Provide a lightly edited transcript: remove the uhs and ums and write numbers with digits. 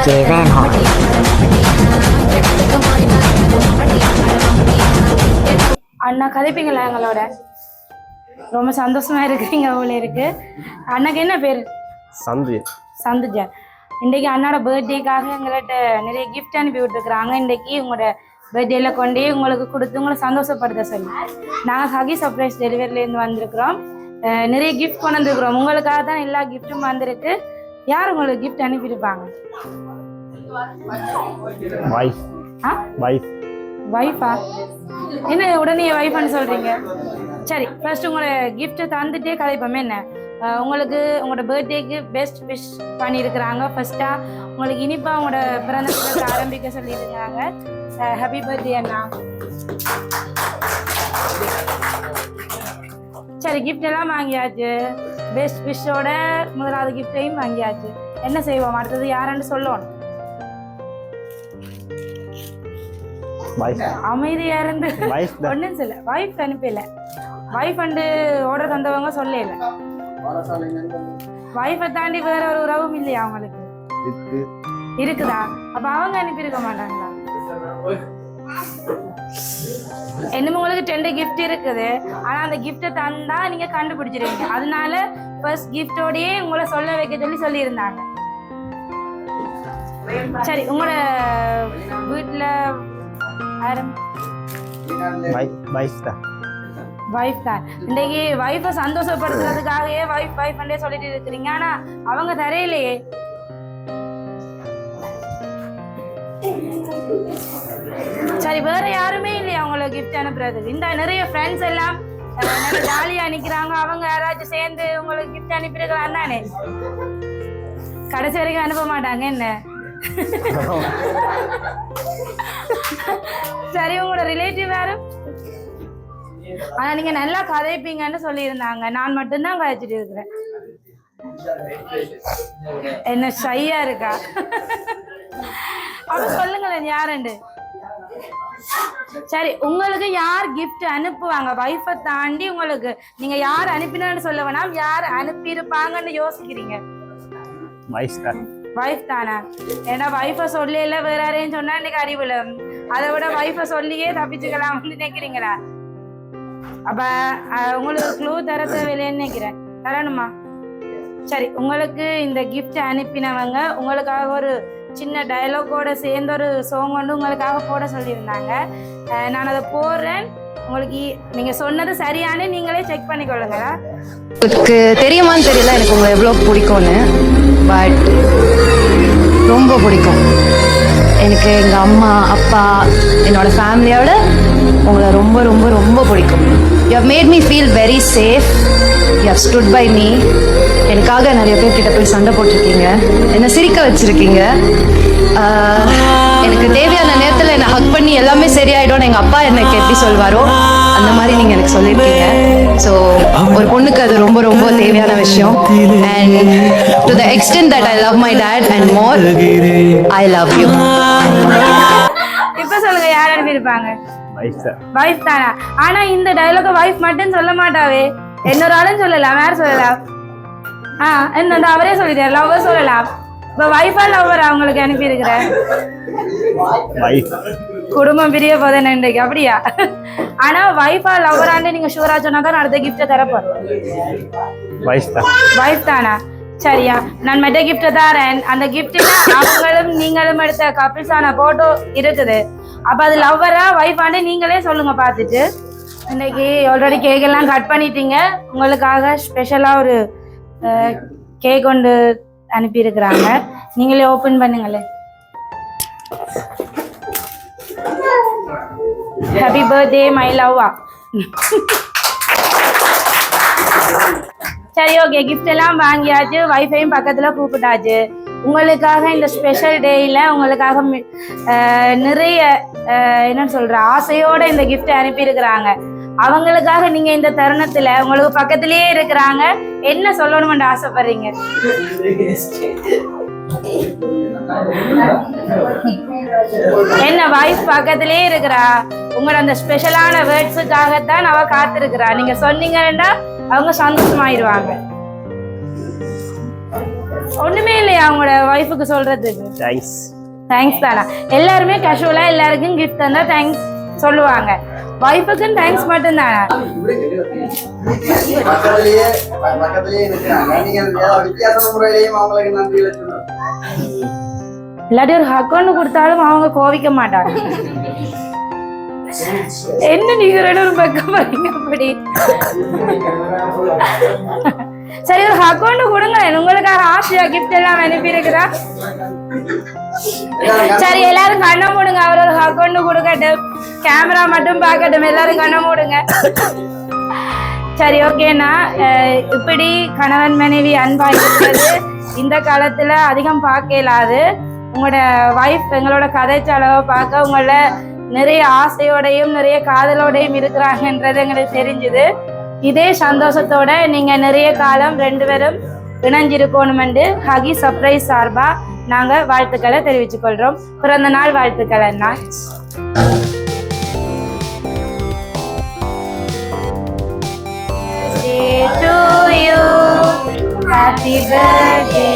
DJ Van Hart. அண்ணா கதைப்பீங்களா எங்களோட? ரொம்ப சந்தோஷமா இருக்கிறீங்க போல இருக்கு. அண்ணாக்கு என்ன பேர்? சந்துஜா. இன்றைக்கு அண்ணாட பர்த்டேக்காக எங்கள்கிட்ட நிறைய கிஃப்ட் அனுப்பி விட்டுருக்குறாங்க. இன்றைக்கு உங்களோட பர்த்டேல கொண்டே உங்களுக்கு கொடுத்து உங்களை சந்தோஷப்படுத்த சொல்லி நாங்கள் ஹகி சர்ப்ரைஸ் டெலிவரிலேருந்து வந்திருக்கிறோம். நிறைய கிஃப்ட் கொண்டு வந்துருக்குறோம். உங்களுக்காக தான் எல்லா கிஃப்ட்டும் வந்திருக்கு. யார் உங்களுக்கு கிஃப்ட் அனுப்பியிருப்பாங்க? வைஃபா? என்ன உடனே வைஃப்னு சொல்றீங்க? சரி, ஃபர்ஸ்ட் உங்களோட கிஃப்ட்டை தந்துட்டே கதைப்போமே. என்ன உங்களுக்கு உங்களோட பர்த்டேக்கு பெஸ்ட் விஷ் பண்ணியிருக்கிறாங்க. ஃபர்ஸ்டா உங்களுக்கு இனிப்பா உங்களோட பிறந்த தினத்தை ஆரம்பிக்க சொல்லியிருக்காங்க. ஹாப்பி பர்த்டே அண்ணா. சரி, கிஃப்ட் எல்லாம் வாங்கியாச்சு. பெஸ்ட் விஷோட முதலாவது கிஃப்டையும் வாங்கியாச்சு. என்ன செய்வோம் அடுத்தது? யாருன்னு சொல்லணும். அமைதியா இருந்து ஒன்னும் சொல்ல. வைஃப் அனுப்பல. வைஃப் அண்டு ஆர்டர் தந்தவங்க சொல்லல. வைஃபை தாண்டி வேற ஒரு உறவும் இல்லையா அவங்களுக்கு? இருக்குதா? அப்ப அவங்க அனுப்பியிருக்க மாட்டாங்களா? என்னமோ உங்களுக்கு 2 கிஃப்ட் இருக்குது. ஆனா அந்த கிஃப்டை தந்தா நீங்க கண்டுபிடிச்சிருவீங்க. அதனால ஃபர்ஸ்ட் கிஃப்டோடயே உங்களை சொல்ல வைக்க சொல்லியிருந்தாங்க. சரி, உங்களோட வீட்டுல வைஃப் தான். இன்னைக்கு வைஃபை சந்தோஷப்படுத்துறதுக்காகவே வைஃப் சொல்லிட்டு இருக்கிறீங்க. ஆனா அவங்க தரையிலேயே. சரி, வேற யாருமே இல்லையா அவங்களுக்கு கிஃப்ட் அனுப்புறதுக்கு? இந்த நிறைய ஃப்ரெண்ட்ஸ் எல்லாம் ஜாலியா நிக்கிறாங்க. அவங்க யாராச்சும் சேர்ந்து உங்களுக்கு கிஃப்ட் அனுப்பியிருக்கலாம் தானே? கடைசி வரைக்கும் அனுப்ப மாட்டாங்க என்ன? சரி, உங்களோட ரிலேட்டிவ் யாரும்? ஆனா நீங்க நல்லா கதைப்பீங்கன்னு சொல்லியிருந்தாங்க. நான் மட்டும்தான் கதைச்சிட்டு இருக்கிறேன். என்ன ஷையா இருக்கா? அப்ப சொல்லுங்களேன் யாருண்டு. சரி, உங்களுக்கு யார் கிஃப்ட் அனுப்புவாங்க? வைஃபை தாண்டி உங்களுக்கு நீங்க யார் அனுப்பினான்னு சொல்ல வேணாம், யார் அனுப்பி இருப்பாங்கன்னு யோசிக்கிறீங்க? வைஃப் தானா? ஏன்னா வைஃபை சொல்லல வேற யாரையும் சொன்னா இன்னைக்கு அறிவுல. அதை விட வைஃபை சொல்லியே தப்பிச்சுக்கலாம்னு நினைக்கிறீங்களா? அப்ப உங்களுக்கு க்ளூ தர தேவையில்லைன்னு நினைக்கிறேன். தரணுமா? சரி, உங்களுக்கு இந்த கிஃப்ட் அனுப்பினவங்க உங்களுக்காக ஒரு சின்ன டயலாகோட சேர்ந்து ஒரு சாங் வந்து உங்களுக்காக போட சொல்லியிருந்தாங்க. நான் அதை போடுறேன். உங்களுக்கு நீங்க சொன்னது சரியானு நீங்களே செக் பண்ணிக்கொள்ளுங்க. உங்களுக்கு தெரியுமான்னு தெரியல எனக்கு உங்களை எவ்வளோ பிடிக்கும்னு. பட் ரொம்ப பிடிக்கும் எனக்கு. எங்கள் அம்மா அப்பா என்னோட ஃபேமிலியோட உங்களை ரொம்ப ரொம்ப ரொம்ப பிடிக்கும். You have made me feel very safe. You have stood by me. எனக்காக நிறைய பேர்கிட்ட போய் சண்டை போட்டிருக்கீங்க. என்னை சிரிக்க வச்சுருக்கீங்க. எனக்கு தேவையான நேரத்தில் என்னை ஹக் பண்ணி எல்லாமே சரியாயிடும்னு எங்கள் அப்பா எனக்கு எப்படி சொல்வாரோ அந்த மாதிரி நீங்கள் எனக்கு சொல்லியிருக்கீங்க. ஸோ ஒரு பொண்ணுக்கு அது ரொம்ப ரொம்ப தேவையான விஷயம். And to the extent that I love my dad and more, I love you. இப்போ சொல்லுங்க, யார் அனுப்பியிருப்பாங்க? வைஃப் தானா? ஆனா இந்த டயலாக வைஃப் மட்டும் சொல்ல மாட்டாவே, இன்னொரு ஆளும் சொல்லலாம். வேற சொல்லலாம். என்ன அவரே சொல்லிட்டாரு, லவ்வர் சொல்லலாம். இப்ப வைஃபா லவ்வர் அவங்களுக்கு அனுப்பி இருக்கிறேன். குடும்பம் பிரிய போதேன் இன்றைக்கு, அப்படியா? ஆனா வைஃபா லவ்வராண்டு நீங்க ஷூரா சொன்னாதான் அடுத்த கிஃப்ட தரப்போம். வைஃப் தானா? சரியா, நான் மெட்ட கிஃப்ட தரேன். அந்த கிஃப்ட்ல அவங்களும் நீங்களும் எடுத்த கப்பிள்ஸான போட்டோ இருக்குது. அப்ப அது லவ்வரா வைஃபாண்டு நீங்களே சொல்லுங்க பார்த்துட்டு. இன்னைக்கு ஆல்ரெடி கேக் எல்லாம் கட் பண்ணிட்டீங்க. உங்களுக்காக ஸ்பெஷலா ஒரு கேக் கொண்டு அனுப்பி இருக்கிறாங்க. நீங்களே ஓபன் பண்ணுங்களே. ஹாப்பி பர்த்டே மை லவ்வா. சரி, ஓகே, கிஃப்ட் எல்லாம் வாங்கியாச்சு. வைஃபையும் பக்கத்துல கூப்பிட்டாச்சு. உங்களுக்காக இந்த ஸ்பெஷல் டேயில் உங்களுக்காக நிறைய என்ன சொல்ற ஆசையோட இந்த கிஃப்ட் அனுப்பியிருக்கிறாங்க. அவங்களுக்காக நீங்க இந்த தருணத்துல உங்களுக்கு பக்கத்திலேயே இருக்கிறாங்க. என்ன சொல்லணும்னு ஆசைப்படுறீங்க? என்ன வைஃப் பக்கத்திலேயே இருக்கிறா. உங்களோட அந்த ஸ்பெஷலான வேர்ட்ஸுக்காகத்தான் அவ காத்திருக்கிறா. நீங்க சொன்னீங்கன்னா அவங்க சந்தோஷமாயிருவாங்க. ஒண்ணுமே இல்லையா உங்களோட ஒய்ஃபுக்கு சொல்றதுக்கு? தேங்க்ஸ் தானா? எல்லாருமே கேஷுவலா எல்லாருக்கும் கிஃப்ட் தந்தா தேங்க்ஸ் சொல்லுவாங்க. வைஃபுக்கும் தேங்க்ஸ் மட்டும் தானா? இல்லாட்டி ஒரு அக்கௌண்ட் கொடுத்தாலும் அவங்க கோவிக்க மாட்டாங்க. என்ன நீங்க ஒரு பக்கம் பாருங்க அப்படி. சரி ஒரு அக்கௌண்ட் கொடுங்க, உங்களுக்காக ஆசையா கிஃப்ட் எல்லாம் அனுப்பி இருக்கிறா. சரி எல்லாரும் கண்ணை மூடுங்க, அவர் ஒரு அக்கௌண்ட் கொடுக்கட்டும், கேமரா மட்டும் பார்க்கட்டும், எல்லாரும் கண்ணை மூடுங்க. சரி ஓகேண்ணா, இப்படி கணவன் மனைவி அன்பா இருக்கிறது இந்த காலத்துல அதிகம் பார்க்க இயலாது. உங்களோட வைஃப் எங்களோட கதைச்ச அளவை பார்க்க உங்களோட நிறைய ஆசையோடையும் நிறைய காதலோடையும் இருக்கிறாங்கன்றது எங்களுக்கு தெரிஞ்சுது. இதே சந்தோஷத்தோட நீங்க நிறைய காலம் 2 பேரும் இணைஞ்சிருக்கணுமென்று ஹகி சர்ப்ரைஸ் சார்பா நாங்க வாழ்த்துக்களை தெரிவித்துக் கொள்றோம். பிறந்த நாள் வாழ்த்துக்கள் அண்ணா. To you, happy birthday